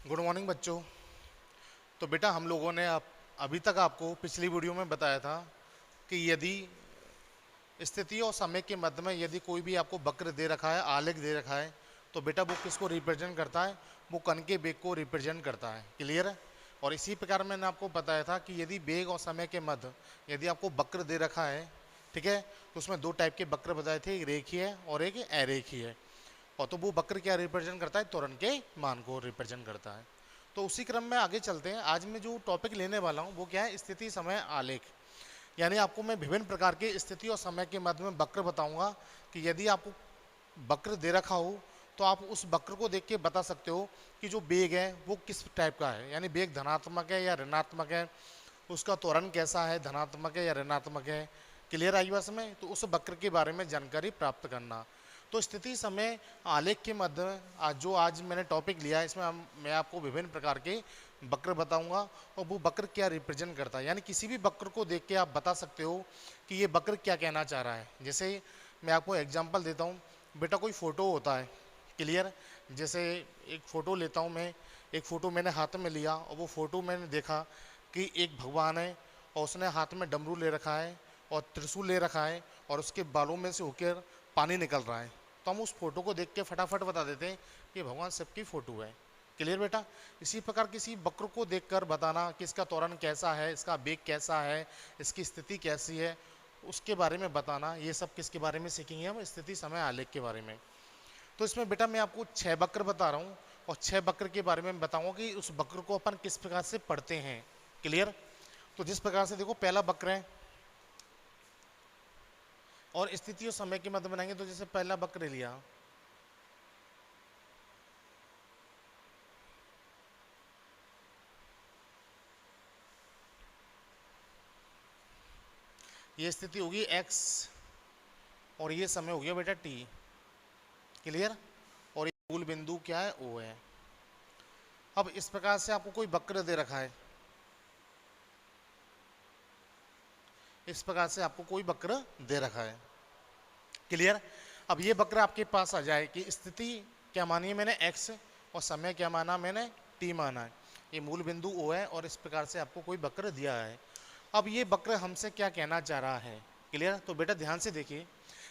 Good morning बच्चों। तो बेटा हम लोगों ने अभी तक आपको पिछली वीडियो में बताया था कि यदि स्थिति और समय के मध्य में यदि कोई भी आपको वक्र दे रखा है, आलेख दे रखा है, तो बेटा वो किसको रिप्रेजेंट करता है? वो कण के वेग को रिप्रेजेंट करता है। क्लियर है? और इसी प्रकार मैंने आपको बताया था कि यदि वेग और समय के मध्य यदि आपको वक्र दे रखा है, ठीक है, तो उसमें दो टाइप के वक्र बताए थे, एक रेखीय और एक अरेखीय। और तो वो वक्र क्या रिप्रेजेंट करता है? त्वरण के मान को रिप्रेजेंट करता है। तो उसी क्रम में आगे चलते हैं। आज मैं जो टॉपिक लेने वाला हूँ वो क्या है? स्थिति समय आलेख। यानी आपको मैं विभिन्न प्रकार के स्थिति और समय के मध्य में वक्र बताऊंगा कि यदि आपको वक्र दे रखा हो तो आप उस वक्र को देख के बता सकते हो कि जो वेग है वो किस टाइप का है, यानी वेग धनात्मक है या ऋणात्मक है, उसका त्वरण कैसा है, धनात्मक है या ऋणात्मक है। क्लियर आई बात में? तो उस वक्र के बारे में जानकारी प्राप्त करना। तो स्थिति समय आलेख के मध्य जो आज मैंने टॉपिक लिया है, इसमें मैं आपको विभिन्न प्रकार के वक्र बताऊंगा और वो वक्र क्या रिप्रेजेंट करता है। यानी किसी भी वक्र को देख के आप बता सकते हो कि ये वक्र क्या कहना चाह रहा है। जैसे मैं आपको एग्जांपल देता हूँ। बेटा कोई फोटो होता है, क्लियर, जैसे एक फ़ोटो लेता हूँ मैं। एक फ़ोटो मैंने हाथ में लिया और वो फ़ोटो मैंने देखा कि एक भगवान है और उसने हाथ में डमरू ले रखा है और त्रिशूल ले रखा है और उसके बालों में से होकर पानी निकल रहा है। तो हम उस फोटो को देख के फटाफट बता देते हैं कि भगवान शिव की फ़ोटो है। क्लियर बेटा? इसी प्रकार किसी वक्र को देखकर बताना कि इसका त्वरण कैसा है, इसका वेग कैसा है, इसकी स्थिति कैसी है, उसके बारे में बताना। ये सब किसके बारे में सीखेंगे हम? स्थिति समय आलेख के बारे में। तो इसमें बेटा मैं आपको 6 वक्र बता रहा हूँ और 6 वक्र के बारे में बताऊंगा कि उस वक्र को अपन किस प्रकार से पढ़ते हैं। क्लियर? तो जिस प्रकार से देखो, पहला वक्र है और स्थिति और समय के मध्य बनाएंगे। तो जैसे पहला वक्र लिया, ये स्थिति होगी x और ये समय हो गया बेटा t। क्लियर? और ये मूल बिंदु क्या है? O है। अब इस प्रकार से आपको कोई वक्र दे रखा है, इस प्रकार से आपको कोई वक्र दे रखा है। क्लियर? अब ये वक्र आपके पास आ जाए कि स्थिति क्या मानी है मैंने? x और समय क्या माना मैंने? t माना है। ये मूल बिंदु O है और इस प्रकार से आपको कोई वक्र दिया है। अब ये वक्र हमसे क्या कहना चाह रहा है? क्लियर? तो बेटा ध्यान से देखिए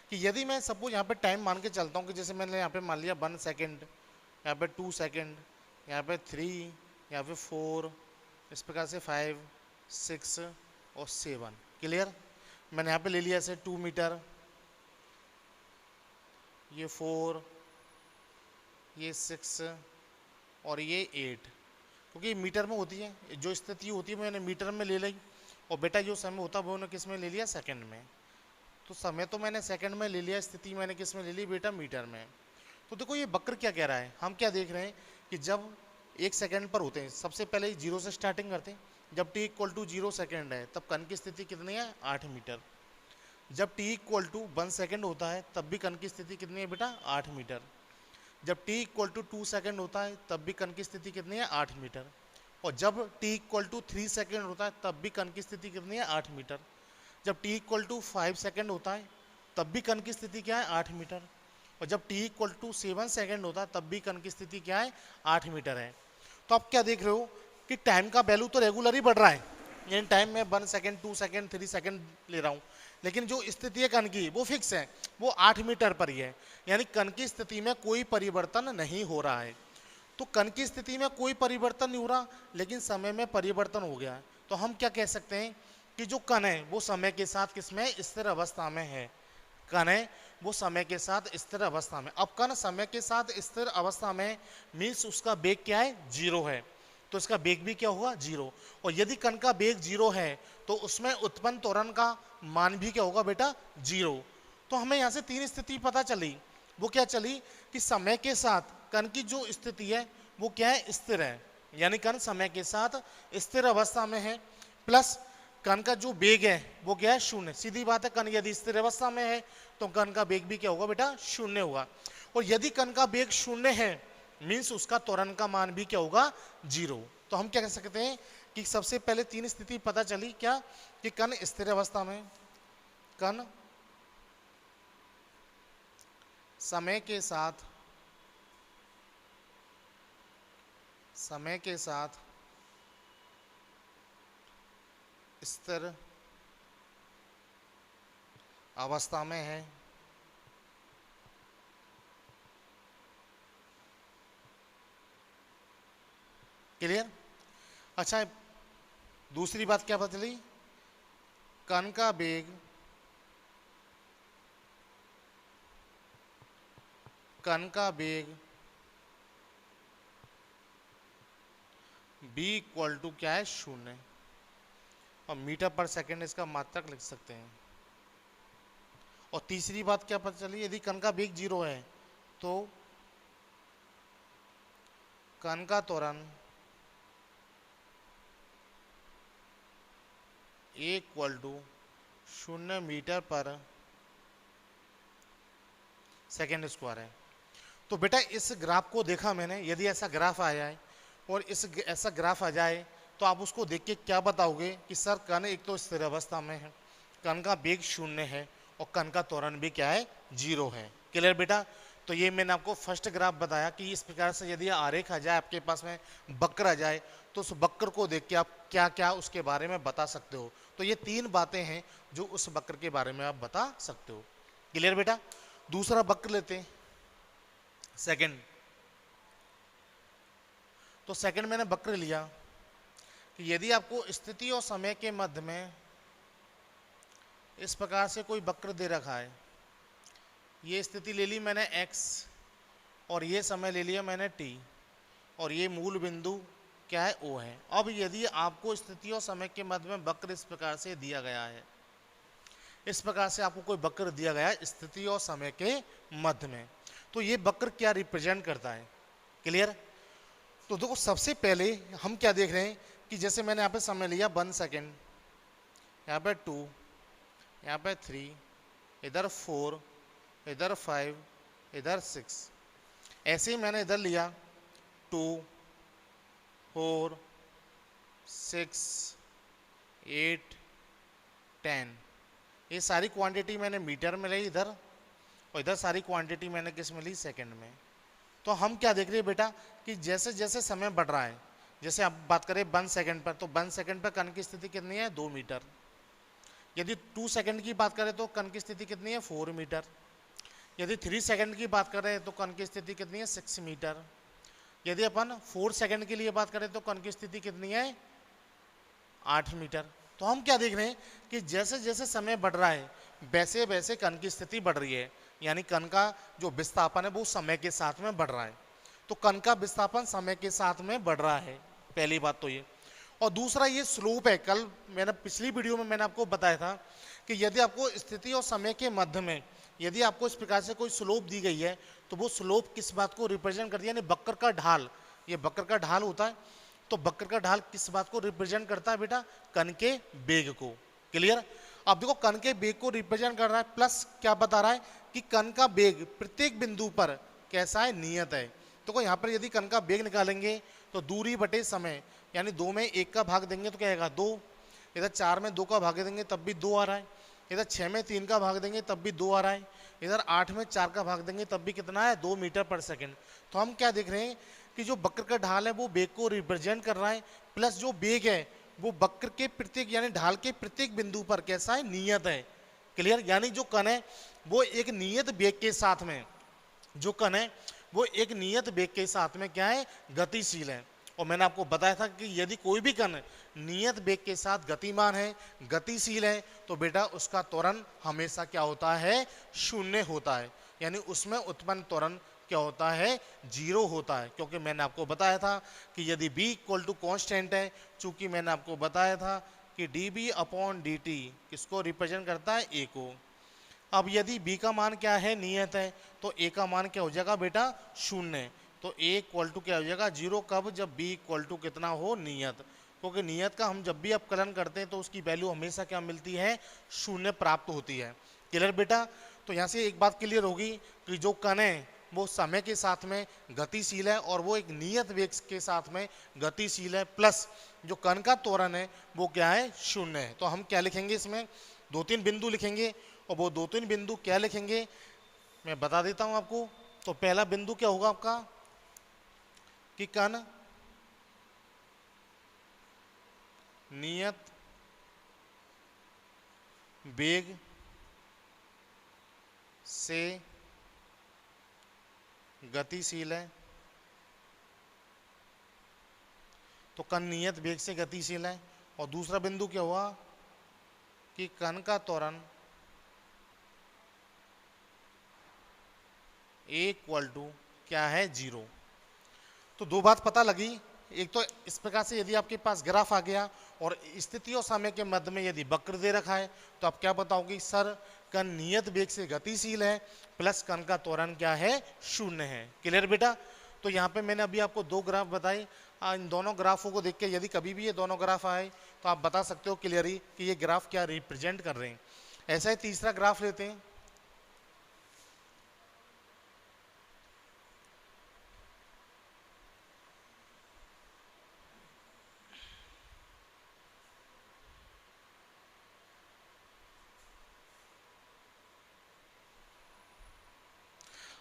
कि यदि मैं सपोज यहाँ पे टाइम मान के चलता हूँ कि जैसे मैंने यहाँ पे मान लिया 1 सेकेंड, यहाँ पे 2 सेकेंड, यहाँ पे 3, यहाँ पे 4, इस प्रकार से 5, 6 और 7। क्लियर? मैंने यहाँ पे ले लिया ऐसे 2 मीटर, ये 4, ये 6 और ये 8, क्योंकि मीटर में होती है जो स्थिति होती है, मैंने मीटर में ले ली। और बेटा जो समय होता है वो मैंने किस में ले लिया? सेकंड में। तो समय तो मैंने सेकंड में ले लिया, स्थिति मैंने किस में ले ली बेटा? मीटर में। तो देखो ये वक्र क्या कह रहा है, हम क्या देख रहे हैं कि जब 1 सेकंड पर होते हैं, सबसे पहले जीरो से स्टार्टिंग करते हैं। जब t इक्वल टू 0 सेकेंड है तब कण की स्थिति कितनी है? 8 मीटर। जब t इक्वल टू 1 सेकेंड होता है तब भी कण की स्थिति कितनी है बेटा? 8 मीटर। जब t इक्वल टू 2 सेकेंड होता है तब भी कण की स्थिति कितनी है? 8 मीटर। और जब t इक्वल टू 3 सेकेंड होता है तब भी कण की स्थिति कितनी है? 8 मीटर। जब t इक्वल टू 5 सेकेंड होता है तब भी कण की स्थिति क्या है? 8 मीटर। और जब t इक्वल टू 7 सेकेंड होता है तब भी कण की स्थिति क्या है? 8 मीटर है। तो आप क्या देख रहे हो कि टाइम का वैल्यू तो रेगुलर ही बढ़ रहा है, यानी टाइम में 1 सेकेंड, 2 सेकेंड, 3 सेकेंड ले रहा हूँ, लेकिन जो स्थिति है कण की वो फिक्स है, वो 8 मीटर पर ही है। यानी कण की स्थिति में कोई परिवर्तन नहीं हो रहा है। तो कण की स्थिति में कोई परिवर्तन नहीं हो रहा, लेकिन समय में परिवर्तन हो गया है। तो हम क्या कह सकते हैं कि जो कण है वो समय के साथ किसमें? स्थिर अवस्था में है। कण है वो समय के साथ स्थिर अवस्था में। अब कण समय के साथ स्थिर अवस्था में मीन्स उसका वेग क्या है? 0 है। तो इसका वेग भी क्या होगा? 0। और यदि कण का वेग 0 है तो उसमें उत्पन्न त्वरण का मान भी क्या होगा बेटा? 0। तो हमें यहाँ से 3 स्थिति पता चली। वो क्या चली कि समय के साथ कण की जो स्थिति है वो क्या है? स्थिर है, यानी कण समय के साथ स्थिर अवस्था में है। प्लस कण का जो वेग है वो क्या है? 0। सीधी बात है, कण यदि स्थिर अवस्था में है तो कण का वेग भी क्या होगा बेटा? 0 होगा। और यदि कण का वेग 0 है मीन्स उसका त्वरण का मान भी क्या होगा? 0। तो हम क्या कह सकते हैं कि सबसे पहले 3 स्थिति पता चली, क्या? कि कण स्थिर अवस्था में, कण समय के साथ समय के साथ स्थिर अवस्था में है। क्लियर? अच्छा, दूसरी बात क्या पता चली? कण का वेग b इक्वल टू क्या है? 0। और मीटर पर सेकंड इसका मात्रक लिख सकते हैं। और तीसरी बात क्या पता चली? यदि कण का वेग 0 है तो कण का त्वरण इक्वल टू 0 मीटर पर सेकेंड स्क्वायर है। तो बेटा इस ग्राफ को देखा मैंने, यदि ऐसा ग्राफ आ जाए और ऐसा ग्राफ आ जाए तो आप उसको देख के क्या बताओगे कि सर कण एक तो स्थिर अवस्था में है, कण का वेग 0 है और कण का त्वरण भी क्या है? 0 है। क्लियर बेटा? तो ये मैंने आपको फर्स्ट ग्राफ बताया कि इस प्रकार से यदि आरेख आ जाए आपके पास में, वक्र आ जाए, तो उस वक्र को देख के आप क्या क्या उसके बारे में बता सकते हो। तो ये 3 बातें हैं जो उस वक्र के बारे में आप बता सकते हो। क्लियर बेटा? दूसरा वक्र लेते हैं, सेकंड। तो सेकंड मैंने वक्र लिया कि यदि आपको स्थिति और समय के मध्य में इस प्रकार से कोई वक्र दे रखा है, ये स्थिति ले ली मैंने x और ये समय ले लिया मैंने t, और ये मूल बिंदु क्या है? O है। अब यदि आपको स्थिति और समय के मध्य में वक्र इस प्रकार से दिया गया है, इस प्रकार से आपको कोई वक्र दिया गया है स्थिति और समय के मध्य में, तो ये वक्र क्या रिप्रेजेंट करता है? क्लियर? तो देखो सबसे पहले हम क्या देख रहे हैं कि जैसे मैंने यहाँ पे समय लिया 1 सेकेंड, यहाँ पे 2, यहाँ पे 3, इधर 4, इधर 5, इधर 6, ऐसे ही मैंने इधर लिया 2, 4, 6, 8, 10। ये सारी क्वांटिटी मैंने मीटर में ली इधर, और इधर सारी क्वांटिटी मैंने किस में ली? सेकंड में। तो हम क्या देख रहे हैं बेटा कि जैसे जैसे समय बढ़ रहा है, जैसे आप बात करें 1 सेकंड पर, तो 1 सेकंड पर कण की स्थिति कितनी है? 2 मीटर। यदि 2 सेकंड की बात करें तो कण की स्थिति कितनी है? 4 मीटर। यदि 3 सेकंड की बात करें तो कण की स्थिति कितनी है? 6 मीटर। यदि अपन 4 सेकंड के लिए बात करें तो कण की स्थिति कितनी है? 8 मीटर। तो हम क्या देख रहे हैं कि जैसे जैसे समय बढ़ रहा है वैसे वैसे कण की स्थिति बढ़ रही है, यानी कण का जो विस्थापन है वो समय के साथ में बढ़ रहा है। तो कण का विस्थापन समय के साथ में बढ़ रहा है, पहली बात तो ये। और दूसरा ये स्लोप है। कल मैंने पिछली वीडियो में मैंने आपको बताया था कि यदि आपको स्थिति और समय के मध्य में यदि आपको इस प्रकार से कोई स्लोप दी गई है तो वो स्लोप किस बात को रिप्रेजेंट करती है? यानी वक्र का ढाल, ये वक्र का ढाल होता है। तो वक्र का ढाल किस बात को रिप्रेजेंट करता है बेटा? कण के वेग को। क्लियर? अब देखो कण के वेग को रिप्रेजेंट कर रहा है, प्लस क्या बता रहा है कि कण का वेग प्रत्येक बिंदु पर कैसा है? नियत है। तो यहाँ पर यदि कण का वेग निकालेंगे तो दूरी बटे समय, यानी 2 में 1 का भाग देंगे तो क्या आएगा? 2। इधर 4 में 2 का भाग देंगे तब भी 2 आ रहा है। इधर 6 में 3 का भाग देंगे तब भी 2 आ रहा है। इधर 8 में 4 का भाग देंगे तब भी कितना है? 2 मीटर पर सेकंड। तो हम क्या देख रहे हैं कि जो वक्र का ढाल है वो वेग को रिप्रेजेंट कर रहा है, प्लस जो वेग है वो वक्र के प्रत्येक यानी ढाल के प्रत्येक बिंदु पर कैसा है? नियत है। क्लियर? यानी जो कण है वो एक नियत वेग के साथ में, जो कण है वो एक नियत वेग के साथ में क्या है? गतिशील है। और मैंने आपको बताया था कि यदि कोई भी कण नियत वेग के साथ गतिमान है, गतिशील है, तो बेटा उसका त्वरण हमेशा क्या होता है? 0 होता है। यानी उसमें उत्पन्न त्वरण क्या होता है? 0 होता है। क्योंकि मैंने आपको बताया था कि यदि b इक्वल टू कॉन्स्टेंट है, चूंकि मैंने आपको बताया था कि dB अपॉन dt किसको रिप्रेजेंट करता है? a को। अब यदि b का मान क्या है? नियत है, तो a का मान क्या हो जाएगा बेटा? 0। तो a इक्वल टू क्या हो जाएगा? 0। कब? जब b इक्वल टू कितना हो? नियत। क्योंकि नियत का हम जब भी अपकलन करते हैं तो उसकी वैल्यू हमेशा क्या मिलती है? 0 प्राप्त होती है। क्लियर बेटा? तो यहाँ से एक बात क्लियर होगी कि जो कण है वो समय के साथ में गतिशील है और वो एक नियत वेग के साथ में गतिशील है, प्लस जो कण का त्वरण है वो क्या है? 0 है। तो हम क्या लिखेंगे? इसमें 2-3 बिंदु लिखेंगे, और वो 2-3 बिंदु क्या लिखेंगे मैं बता देता हूं आपको। तो पहला बिंदु क्या होगा आपका कि कण नियत वेग से गतिशील है, तो कण नियत वेग से गतिशील है। और दूसरा बिंदु क्या हुआ कि कण का त्वरण इक्वल टू क्या है, 0। तो दो बात पता लगी। एक तो इस प्रकार से यदि आपके पास ग्राफ आ गया और स्थिति और समय के मध्य में यदि वक्र दे रखा है तो आप क्या बताओगे, सर कण नियत वेग से गतिशील है प्लस कण का त्वरण क्या है, 0 है। क्लियर बेटा। तो यहाँ पे मैंने अभी आपको दो ग्राफ बताए। इन दोनों ग्राफों को देख के यदि कभी भी ये दोनों ग्राफ आए तो आप बता सकते हो क्लियरली कि ये ग्राफ क्या रिप्रेजेंट कर रहे हैं। ऐसा ही तीसरा ग्राफ लेते हैं।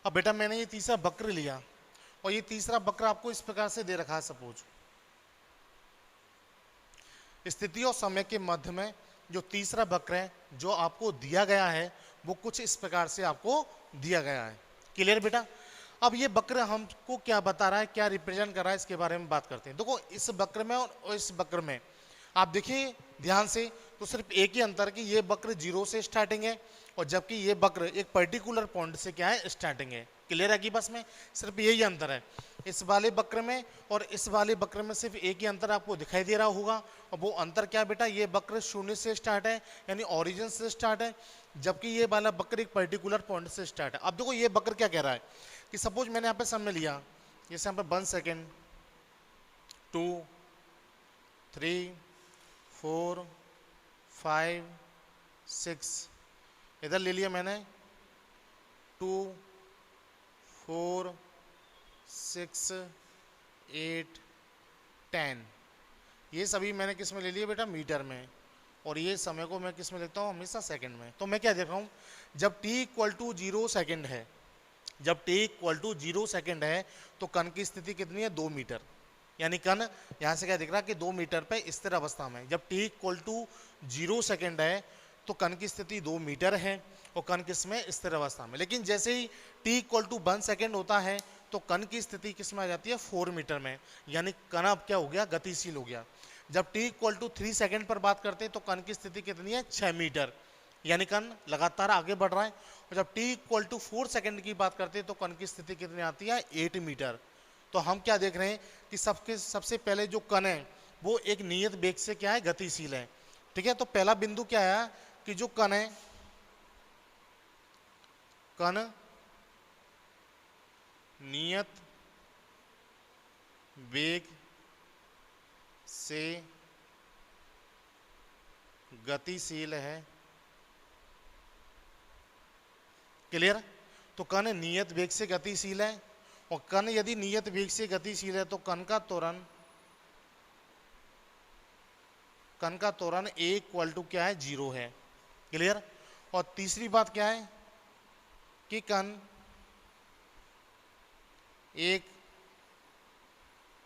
अब बेटा मैंने ये तीसरा वक्र लिया और ये तीसरा वक्र आपको इस प्रकार से दे रखा है। सपोज स्थिति और समय के मध्य में जो तीसरा वक्र है जो आपको दिया गया है वो कुछ इस प्रकार से आपको दिया गया है। क्लियर बेटा। अब ये वक्र हमको क्या बता रहा है, क्या रिप्रेजेंट कर रहा है, इसके बारे में बात करते हैं। देखो इस वक्र में और इस वक्र में आप देखिए ध्यान से, तो सिर्फ एक ही अंतर कि ये वक्र 0 से स्टार्टिंग है और जबकि ये वक्र एक पर्टिकुलर पॉइंट से क्या है, स्टार्टिंग है। क्लियर है कि बस में सिर्फ यही अंतर है इस वाले वक्र में और इस वाले वक्र में। सिर्फ एक ही अंतर आपको दिखाई दे रहा होगा और वो अंतर क्या बेटा, ये वक्र 0 से स्टार्ट है यानी ओरिजिन से स्टार्ट है, जबकि ये वाला वक्र एक पर्टिकुलर पॉइंट से स्टार्ट है। अब देखो ये वक्र क्या कह रहा है कि सपोज मैंने यहाँ पे समय लिया, जैसे यहाँ पे 1 सेकेंड 2 3 4 5 6 इधर ले लिया मैंने 2 4 6 8 10। ये सभी मैंने किस में ले लिया बेटा, मीटर में। और ये समय को मैं किस में लिखता हूँ, हमेशा सेकंड में। तो मैं क्या देख रहा हूँ, जब t इक्वल टू 0 सेकेंड है, जब t इक्वल टू 0 सेकेंड है तो कण की स्थिति कितनी है, 2 मीटर। यानी कण यहाँ से क्या दिख रहा है कि 2 मीटर पे स्थिर अवस्था में। जब t इक्वल टू 0 सेकेंड है तो कण की स्थिति 2 मीटर है और कण किस में, स्थिर अवस्था में। लेकिन जैसे ही t इक्वल टू 1 सेकेंड होता है तो कण की स्थिति किस में आ जाती है, 4 मीटर में। यानी कण अब क्या हो गया, गतिशील हो गया। जब t इक्वल टू 3 सेकेंड पर बात करते हैं तो कण की स्थिति कितनी है, 6 मीटर। यानी कण लगातार आगे बढ़ रहा है। और जब t इक्वल टू 4 सेकेंड की बात करते हैं तो कण की स्थिति कितनी आती है, 8 मीटर। तो हम क्या देख रहे हैं कि सबसे पहले जो कण है वो एक नियत वेग से क्या है, गतिशील है। ठीक है। तो पहला बिंदु क्या है कि जो कण है, कण नियत वेग से गतिशील है। क्लियर। तो कण नियत वेग से गतिशील है और कण यदि नियत वेग से गतिशील है तो कण का त्वरण a इक्वल टू क्या है, 0 है। क्लियर। और तीसरी बात क्या है कि कण एक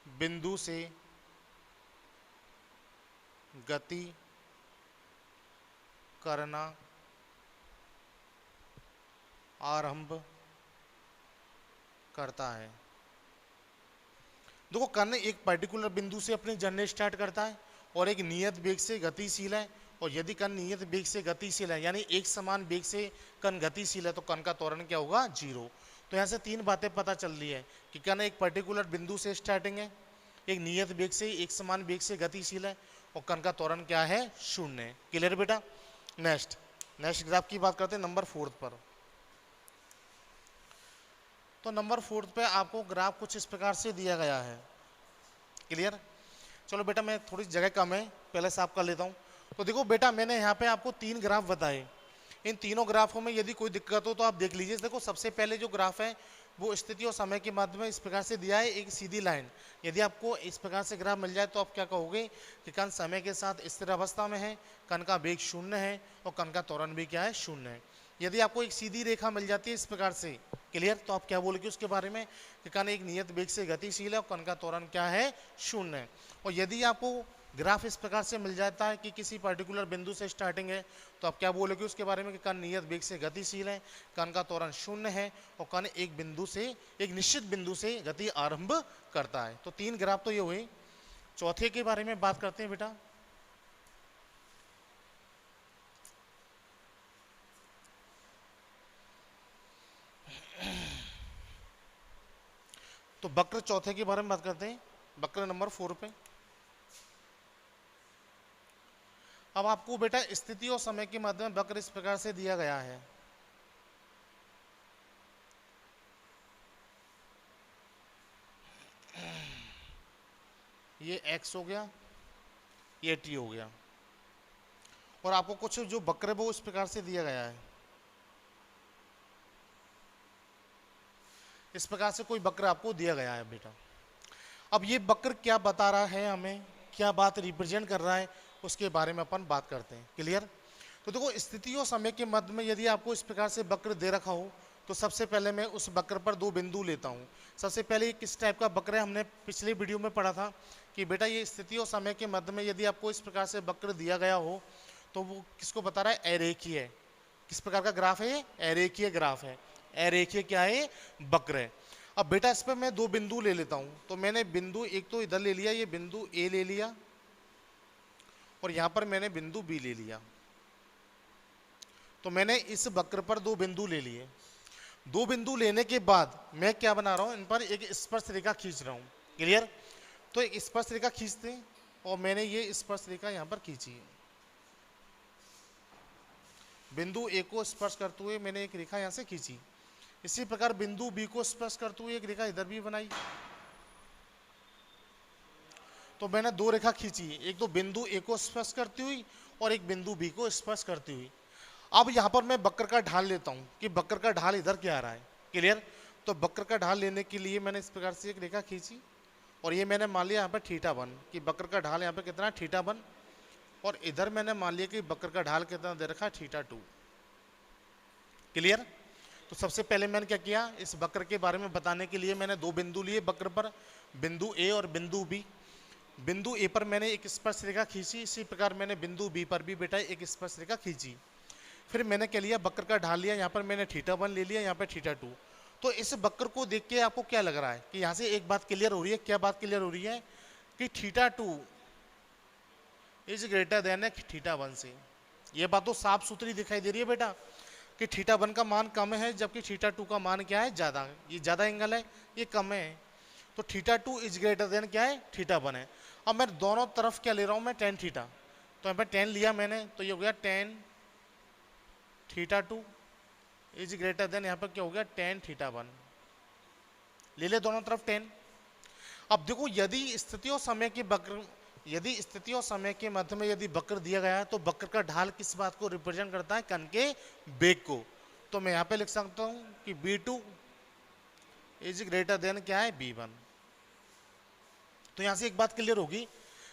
बिंदु से गति करना आरंभ करता है। देखो कण एक पर्टिकुलर बिंदु से अपनी जर्नी स्टार्ट करता है और एक नियत वेग से गतिशील है। और यदि कण नियत वेग से गतिशील है यानी एक समान वेग से कण गतिशील है तो कण का त्वरण क्या होगा, 0। तो यहाँ से 3 बातें पता चल रही है कि कण एक पर्टिकुलर बिंदु से स्टार्टिंग है, एक नियत वेग से एक समान वेग से गतिशील है और कण का त्वरण क्या है, 0 है। क्लियर बेटा। नेक्स्ट ग्राफ की बात करते हैं नंबर 4 पर। तो नंबर 4 पे आपको ग्राफ कुछ इस प्रकार से दिया गया है। क्लियर। चलो बेटा मैं थोड़ी जगह कम है, पहले साफ कर लेता हूँ। तो देखो बेटा मैंने यहाँ पे आपको 3 ग्राफ बताए। इन तीनों ग्राफों में यदि कोई दिक्कत हो तो आप देख लीजिए। देखो सबसे पहले जो ग्राफ है वो स्थिति और समय के माध्यम में इस प्रकार से दिया है, एक सीधी लाइन। यदि आपको इस प्रकार से ग्राफ मिल जाए तो आप क्या कहोगे कि कण समय के साथ स्थिर अवस्था में है, कण का वेग 0 है और कण का त्वरण भी क्या है, 0 है। यदि आपको एक सीधी रेखा मिल जाती है इस प्रकार से, क्लियर, तो आप क्या बोलोगे उसके बारे में कि कण एक नियत वेग से गतिशील है और कण का त्वरण क्या है, 0 है। और यदि आपको ग्राफ इस प्रकार से मिल जाता है कि किसी पर्टिकुलर बिंदु से स्टार्टिंग है तो आप क्या बोलोगे उसके बारे में कि कण नियत वेग से गतिशील है, कण का त्वरण शून्य है और कण एक बिंदु से, एक निश्चित बिंदु से गति आरंभ करता है। तो 3 ग्राफ तो ये हुए। चौथे के बारे में बात करते हैं बेटा। तो वक्र चौथे के बारे में बात करते हैं, वक्र नंबर 4 पे। अब आपको बेटा स्थिति और समय के माध्यम वक्र इस प्रकार से दिया गया है। ये x हो गया, ये t हो गया, और आपको कुछ जो वक्र है वो इस प्रकार से दिया गया है। इस प्रकार से कोई वक्र आपको दिया गया है बेटा। अब ये वक्र क्या बता रहा है हमें, क्या बात रिप्रेजेंट कर रहा है, उसके बारे में अपन बात करते हैं। क्लियर? तो देखो स्थिति और समय के मध्य में यदि आपको इस प्रकार से वक्र दे रखा हो तो सबसे पहले मैं उस वक्र पर 2 बिंदु लेता हूँ। सबसे पहले ये किस टाइप का वक्र है, हमने पिछले वीडियो में पढ़ा था कि बेटा ये स्थिति और समय के मध्य में यदि आपको इस प्रकार से वक्र दिया गया हो तो वो किसको बता रहा है, अरेखीय है। किस प्रकार का ग्राफ है ये, अरेखीय ग्राफ है। अरेखीय क्या है, वक्र है। अब बेटा इस पर मैं 2 बिंदु ले लेता हूँ। तो मैंने बिंदु एक तो इधर ले लिया, ये बिंदु ए ले लिया, और यहां पर मैंने बिंदु बी ले लिया। तो मैंने इस वक्र पर 2 बिंदु ले लिए। 2 बिंदु लेने के बाद मैं क्या बना रहा हूं, इन पर एक स्पर्श रेखा खींच रहा हूं। क्लियर? तो एक स्पर्श रेखा खींचते हैं और मैंने ये स्पर्श रेखा यहां पर खींची है। बिंदु ए को स्पर्श करते हुए मैंने एक रेखा यहां से खींची। इसी प्रकार बिंदु बी को स्पर्श करते हुए एक रेखा इधर भी बनाई। तो मैंने 2 रेखा खींची, एक तो बिंदु ए को स्पर्श करती हुई और एक बिंदु बी को स्पर्श करती हुई। अब यहाँ पर मैं वक्र का ढाल लेता हूँ कि वक्र का ढाल इधर क्या आ रहा है। क्लियर? तो वक्र का ढाल लेने के लिए मैंने इस प्रकार से एक रेखा खींची और ये मैंने मान लिया यहाँ पर θ1 कि वक्र का ढाल यहाँ पर कितना है, θ1, और इधर मैंने मान लिया कि वक्र का ढाल कितना दे रखा है, θ2। क्लियर? तो सबसे पहले मैंने क्या किया, इस वक्र के बारे में बताने के लिए मैंने 2 बिंदु लिए वक्र पर, बिंदु ए और बिंदु बी। बिंदु ए पर मैंने एक स्पर्श रेखा खींची, इसी प्रकार मैंने बिंदु बी पर भी बेटा एक स्पर्श रेखा खींची। फिर मैंने क्या लिया, वक्र का ढाल लिया, यहाँ पर मैंने θ1 ले लिया, यहाँ पर θ2। तो इस वक्र को देख के आपको क्या लग रहा है कि यहाँ से एक बात क्लियर हो रही है। क्या बात क्लियर हो रही है कि θ2 इज ग्रेटर देन θ1 से। ये बात तो साफ सुथरी दिखाई दे रही है बेटा कि θ1 का मान कम है जबकि θ2 का मान क्या है, ज्यादा। ये ज्यादा एंगल है, ये कम है। तो θ2 इज ग्रेटर देन क्या है, θ1 है। अब मैं दोनों तरफ क्या ले रहा हूं मैं, tan θ। तो यहाँ पर tan लिया मैंने, तो ये हो गया tan θ2 इज ग्रेटर देन, यहाँ पर क्या हो गया, tan θ1। ले ले दोनों तरफ tan। अब देखो यदि स्थिति और समय के वक्र, यदि स्थिति और समय के मध्य में यदि वक्र दिया गया है तो वक्र का ढाल किस बात को रिप्रेजेंट करता है, कण के वेग को। तो मैं यहाँ पे लिख सकता हूँ कि v2 इज ग्रेटर देन क्या है, v1। तो यहाँ से एक बात क्लियर होगी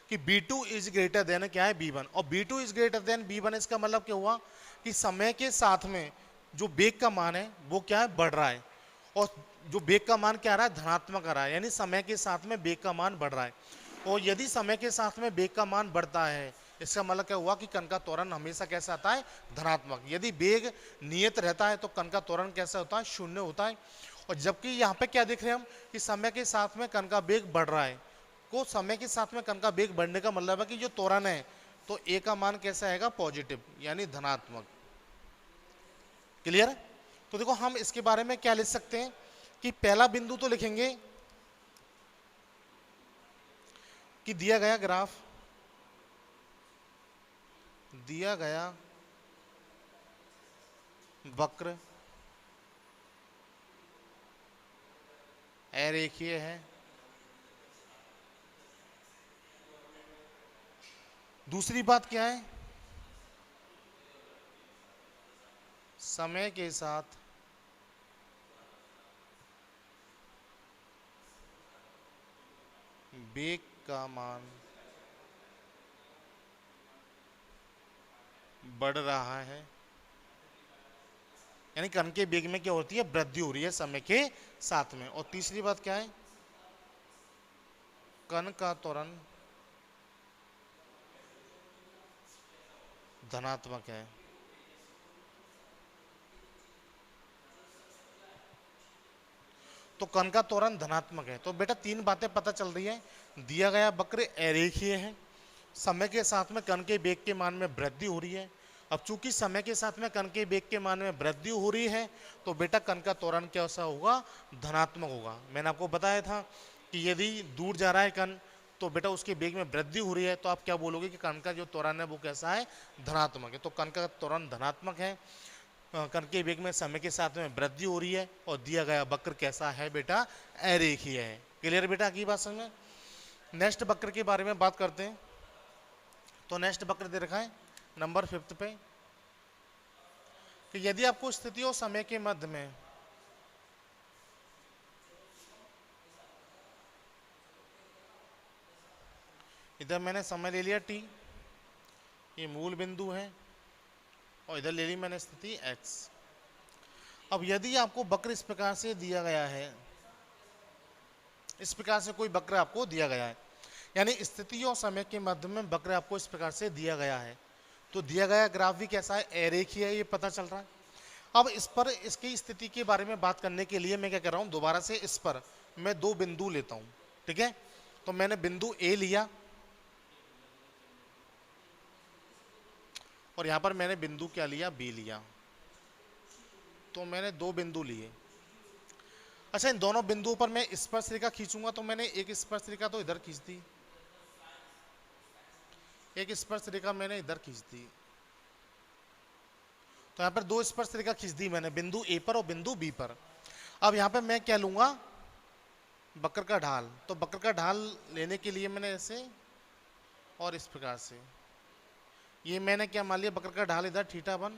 कि v2 इज ग्रेटर देन क्या है, v1। और v2 is greater then v1 इसका मतलब क्या हुआ कि समय के साथ में जो वेग का मान है वो क्या है, बढ़ रहा है। और जो वेग का मान क्या आ रहा है, धनात्मक आ रहा है, यानी समय के साथ में वेग का मान बढ़ रहा है। और यदि समय के साथ में वेग का मान बढ़ता है इसका मतलब क्या हुआ कि कण का त्वरण हमेशा कैसा आता है, धनात्मक। यदि वेग नियत रहता है तो कण का त्वरण कैसा होता है, शून्य होता है। और जबकि यहाँ पे क्या देख रहे हैं हम कि समय के साथ में कण का वेग बढ़ रहा है, को समय के साथ में कण का वेग बढ़ने का मतलब है कि जो त्वरण है तो ए का मान कैसा आएगा, पॉजिटिव यानी धनात्मक। क्लियर? तो देखो हम इसके बारे में क्या लिख सकते हैं कि पहला बिंदु तो लिखेंगे कि दिया गया ग्राफ, दिया गया वक्र अरेखीय है। दूसरी बात क्या है, समय के साथ वेग का मान बढ़ रहा है, यानी कण के वेग में क्या होती है, वृद्धि हो रही है समय के साथ में। और तीसरी बात क्या है, कण का त्वरण धनात्मक है। तो कण का त्वरण धनात्मक है। तो बेटा तीन बातें पता चल रही है, दिया गया वक्र अरेखीय है, समय के साथ में कण के वेग के मान में वृद्धि हो रही है। अब चूंकि समय के साथ में कण के वेग के मान में वृद्धि हो रही है तो बेटा कण का त्वरण कैसा होगा, धनात्मक होगा। मैंने आपको बताया था कि यदि दूर जा रहा है कण तो बेटा उसके वेग में वृद्धि हो रही है, तो आप क्या बोलोगे कि कण का जो त्वरण है वो कैसा है, धनात्मक है। तो कण का त्वरण धनात्मक है, कण के वेग में समय के साथ में वृद्धि हो रही है, और दिया गया वक्र कैसा है बेटा, अरेखीय है। क्लियर बेटा की बात समझ में। नेक्स्ट वक्र के बारे में बात करते हैं। तो नेक्स्ट वक्र दे रखा है नंबर 5 पे कि यदि आपको स्थिति और समय के मध्य में इधर मैंने समय ले लिया t, ये मूल बिंदु है, और इधर ले ली मैंने स्थिति x। अब यदि आपको वक्र इस प्रकार से दिया गया है, इस प्रकार से कोई वक्र आपको दिया गया है, यानी स्थिति और समय के मध्य में वक्र आपको इस प्रकार से दिया गया है, तो दिया गया ग्राफ भी कैसा है, अरेखीय है, ये पता चल रहा है। अब इस पर इसकी स्थिति के बारे में बात करने के लिए मैं क्या कर रहा हूँ, दोबारा से इस पर मैं दो बिंदु लेता हूँ, ठीक है। तो मैंने बिंदु ए लिया और यहां पर मैंने बिंदु क्या लिया, बी लिया। तो मैंने दो बिंदु लिए। अच्छा, इन दोनों बिंदुओं पर मैं स्पर्श रेखा खींचूंगा, तो मैंने एक स्पर्श रेखा तो इधर खींच दी, एक स्पर्श रेखा मैंने इधर खींच दी। तो यहां पर दो स्पर्श रेखा खींच दी मैंने, बिंदु ए पर और बिंदु बी पर। अब यहां पर मैं क्या लूंगा, वक्र का ढाल। तो वक्र का ढाल लेने के लिए मैंने ऐसे और इस प्रकार से, ये मैंने क्या मान लिया, वक्र का ढाल इधर θ1,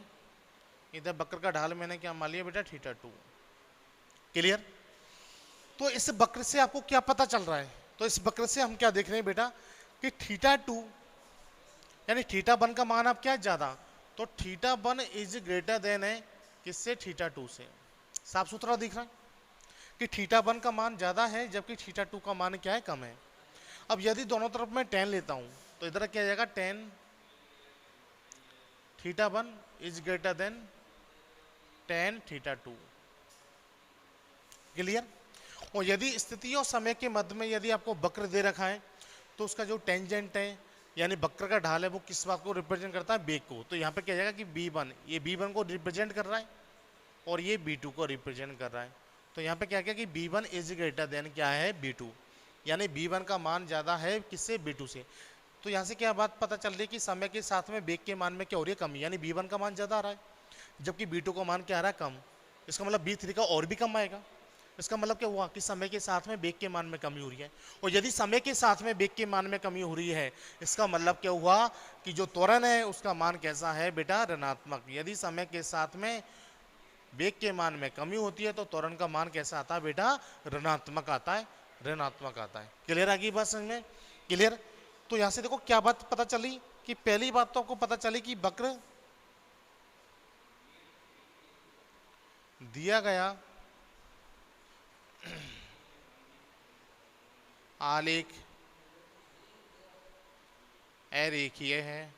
इधर वक्र का ढाल मैंने क्या मान लिया बेटा, θ2। क्लियर। तो इस वक्र से आपको क्या पता चल रहा है, तो इस वक्र से हम क्या देख रहे हैं बेटा कि θ2 यानी θ1 का मान अब क्या है, ज्यादा। तो θ1 इज ग्रेटर देन है किससे, θ2 से। साफ सुथरा दिख रहा है कि θ1 का मान ज्यादा है जबकि θ2 का मान क्या है, कम है। अब यदि दोनों तरफ मैं tan लेता हूं तो इधर क्या जाएगा, tan θ1 is greater than tan θ2। Clear. और यदि स्थिति और समय के मध्य में यदि आपको वक्र दे रखा है तो उसका जो टेंजेंट है यानी वक्र का ढाल है वो किस बात को रिप्रेजेंट करता है, वेग को। तो यहाँ पे क्या जाएगा कि b1, ये b1 को रिप्रेजेंट कर रहा है और ये b2 को रिप्रेजेंट कर रहा है। तो यहाँ पे क्या क्या कि b1 इज ग्रेटर देन क्या है, b2, यानी b1 का मान ज्यादा है किससे, b2 से। तो यहाँ से क्या बात पता चल रही है कि समय के साथ में वेग के मान में क्या हो रही है, कमी, यानी b1 का मान ज्यादा आ रहा है जबकि b2 का मान क्या आ रहा है, कम। इसका मतलब b3 का और भी कम आएगा। इसका मतलब क्या हुआ कि समय के साथ में वेग के मान में कमी हो रही है। और यदि समय के साथ में वेग के मान में कमी हो रही है, इसका मतलब क्या हुआ कि जो त्वरण है उसका मान कैसा है बेटा, ऋणात्मक। यदि समय के साथ में वेग के मान में कमी होती है तो त्वरण का मान कैसा आता है बेटा, ऋणात्मक आता है, ऋणात्मक आता है। क्लियर आ गई बात समझ में। क्लियर। तो यहां से देखो क्या बात पता चली कि पहली बात तो आपको पता चली कि वक्र दिया गया आलेख अरेखीय है।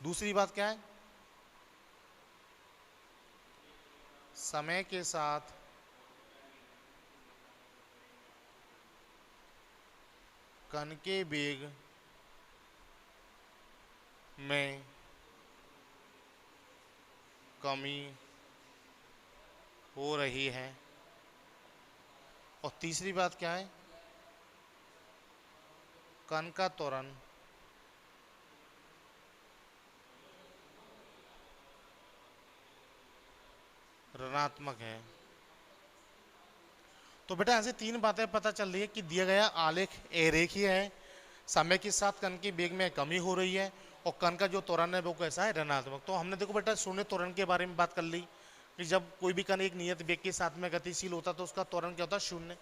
दूसरी बात क्या है, समय के साथ कण के वेग में कमी हो रही है। और तीसरी बात क्या है, कण का त्वरण ऋणात्मक है। तो बेटा ऐसे तीन बातें पता चल रही है कि दिया गया आलेख अरेखीय है, समय के साथ कण के वेग में कमी हो रही है और कण का जो त्वरण है वो कैसा है, ऋणात्मक। तो हमने देखो बेटा शून्य त्वरण के बारे में बात कर ली कि जब कोई भी कण एक नियत वेग के साथ में गतिशील होता तो उसका त्वरण क्या होता है, शून्य।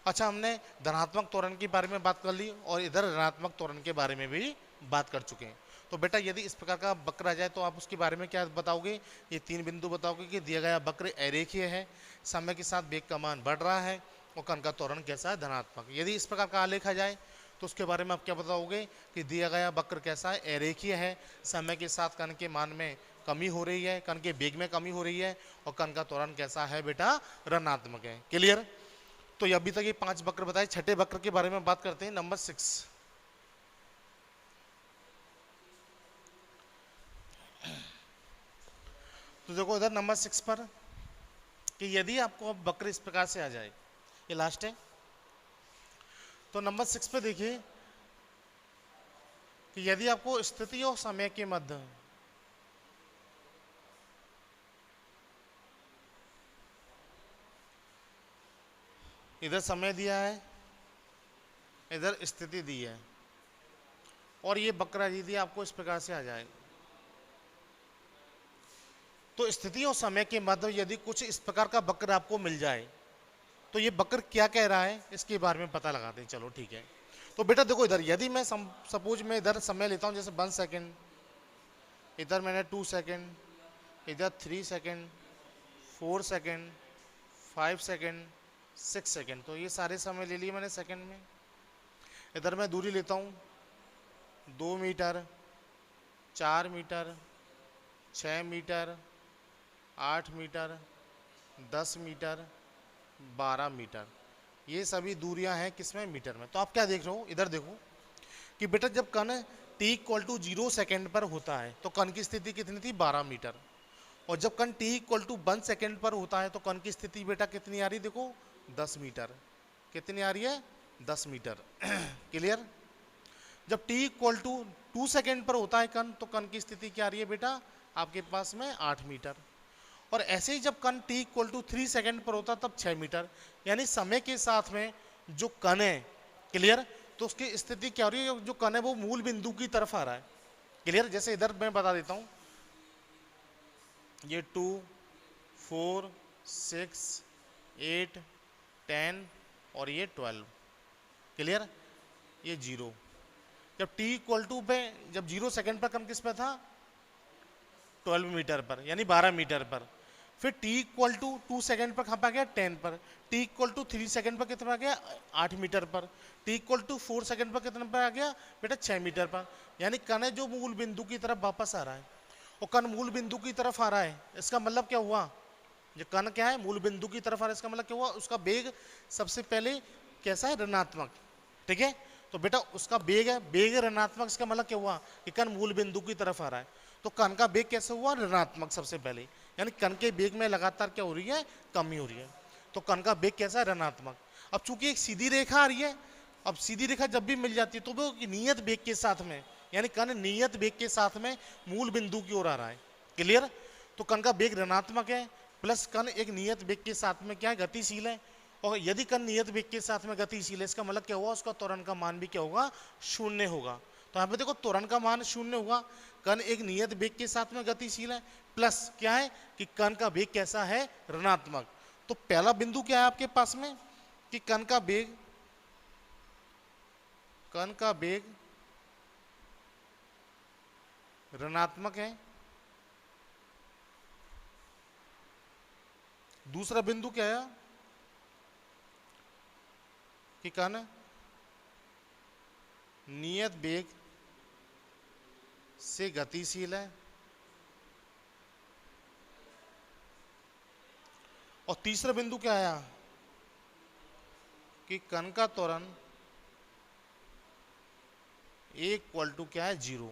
अच्छा, हमने धनात्मक त्वरण के बारे में बात कर ली और इधर ऋणात्मक त्वरण के बारे में भी बात कर चुके हैं। तो बेटा यदि इस प्रकार का वक्र आ जाए तो आप उसके बारे में क्या बताओगे, ये तीन बिंदु बताओगे कि दिया गया वक्र अरेखीय है, समय के साथ वेग का मान बढ़ रहा है और कण का त्वरण कैसा है, धनात्मक। यदि इस प्रकार का आलेख आ जाए तो उसके बारे में आप क्या बताओगे कि दिया गया वक्र कैसा है, अरेखीय है, समय के साथ कण के मान में कमी हो रही है, कण के वेग में कमी हो रही है, और कण का त्वरण कैसा है बेटा, ऋणात्मक है। क्लियर। तो अभी तक ये 5 वक्र बताए। छठे वक्र के बारे में बात करते हैं, नंबर 6। तो देखो इधर नंबर 6 पर कि यदि आपको अब वक्र इस प्रकार से आ जाए, ये लास्ट है, तो नंबर 6 पे देखिए कि यदि आपको स्थिति और समय के मध्य इधर समय दिया है, इधर स्थिति दी है, और ये वक्र यदि आपको इस प्रकार से आ जाए, तो स्थिति और समय के मध्य यदि कुछ इस प्रकार का वक्र आपको मिल जाए, तो ये वक्र क्या कह रहा है इसके बारे में पता लगाते हैं। चलो ठीक है। तो बेटा देखो इधर यदि मैं सपोज मैं इधर समय लेता हूं, जैसे 1 सेकेंड, इधर मैंने 2 सेकेंड, इधर 3 सेकेंड, 4 सेकेंड, 5 सेकेंड, 6 सेकेंड, तो ये सारे समय ले लिए मैंने सेकेंड में। इधर मैं दूरी लेता हूँ 2 metre, 4 metre, 6 metre, 8 metre, 10 metre, 12 metre, ये सभी दूरियां हैं किसमें, मीटर में। तो आप क्या देख रहे हो, इधर देखो कि बेटा जब कण t=0 सेकेंड पर होता है तो कण की स्थिति कितनी थी, 12 मीटर, और जब कण t=1 सेकेंड पर होता है तो कण की स्थिति बेटा कितनी आ रही, देखो 10 मीटर, कितनी आ रही है, 10 मीटर। क्लियर। जब t=2 सेकेंड पर होता है कण, तो कण की स्थिति क्या आ रही है बेटा, आपके पास में 8 मीटर, और ऐसे ही जब कण t=3 सेकेंड पर होता तब 6 मीटर। यानी समय के साथ में जो कण है, क्लियर, तो उसकी स्थिति क्या हो रही है, जो कण है वो मूल बिंदु की तरफ आ रहा है। क्लियर। जैसे इधर मैं बता देता हूं, ये 2, 4, 6, 8, 10 और ये 12। क्लियर। ये 0, जब t= पे, जब 0 सेकेंड पर कण किस पे था, 12 मीटर पर, यानी 12 मीटर पर। फिर t=2 सेकेंड पर कहाँ पे आ गया, 10 पर। t=3 सेकेंड पर कितना आ गया, 8 मीटर पर। t=4 सेकेंड पर कितना पर आ गया बेटा, 6 मीटर पर। यानी कण है जो मूल बिंदु की तरफ वापस आ रहा है, और कण मूल बिंदु की तरफ आ रहा है, इसका मतलब क्या हुआ, जो कण क्या है, मूल बिंदु की तरफ आ रहा है, इसका मतलब क्या हुआ, उसका वेग सबसे पहले कैसा है, ऋणात्मक। ठीक है। तो बेटा उसका वेग है, वेग ऋणात्मक, इसका मतलब क्या हुआ कि कण मूल बिंदु की तरफ आ रहा है, तो कण का वेग कैसे हुआ, ऋणात्मक सबसे पहले, यानी कण के वेग में लगातार क्या हो रही है, कमी हो रही है, तो कण का वेग कैसा है, ऋणात्मक। अब चूंकि एक सीधी रेखा आ रही है, अब सीधी रेखा जब भी मिल जाती है तो वो नियत वेग के साथ में, यानी कण नियत वेग के साथ में मूल बिंदु की ओर आ रहा है। क्लियर। तो कण का वेग ऋणात्मक है, प्लस कण एक नियत वेग के साथ में क्या है, गतिशील है, और यदि कण नियत वेग के साथ में गतिशील है, इसका मतलब क्या हुआ, उसका त्वरण का मान भी क्या होगा, 0 होगा। तो यहाँ पे देखो त्वरण का मान 0 होगा, कण एक नियत वेग के साथ में गतिशील है, प्लस क्या है कि कण का वेग कैसा है, ऋणात्मक। तो पहला बिंदु क्या है आपके पास में कि कण का वेग ऋणात्मक है। दूसरा बिंदु क्या है कि कण नियत वेग से गतिशील है, और तीसरा बिंदु क्या आया कि कण का त्वरण A= क्या है, 0।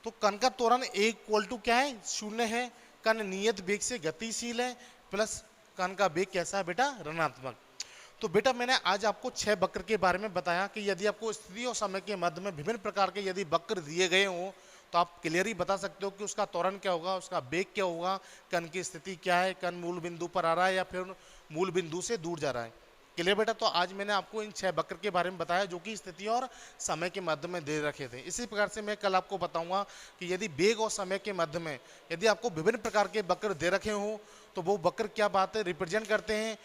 तो कण का त्वरण A= क्या है, 0 है, कण नियत वेग से गतिशील है, प्लस कण का वेग कैसा है बेटा, ऋणात्मक। तो बेटा मैंने आज आपको 6 वक्र के बारे में बताया कि यदि आपको स्थिति और समय के मध्य में विभिन्न प्रकार के यदि वक्र दिए गए हों तो आप क्लियरली बता सकते हो कि उसका त्वरण क्या होगा, उसका वेग क्या होगा, कण की स्थिति क्या है, कण मूल बिंदु पर आ रहा है या फिर मूल बिंदु से दूर जा रहा है। क्लियर बेटा। तो आज मैंने आपको इन 6 वक्र के बारे में बताया जो कि स्थिति और समय के मध्य में दे रखे थे। इसी प्रकार से मैं कल आपको बताऊंगा कि यदि वेग और समय के मध्य में यदि आपको विभिन्न प्रकार के वक्र दे रखे हों तो वो वक्र क्या बात है, रिप्रेजेंट करते हैं।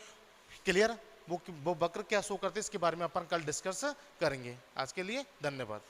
क्लियर। वो वक्र क्या शो करते हैं, इसके बारे में अपन कल डिस्कस करेंगे। आज के लिए धन्यवाद।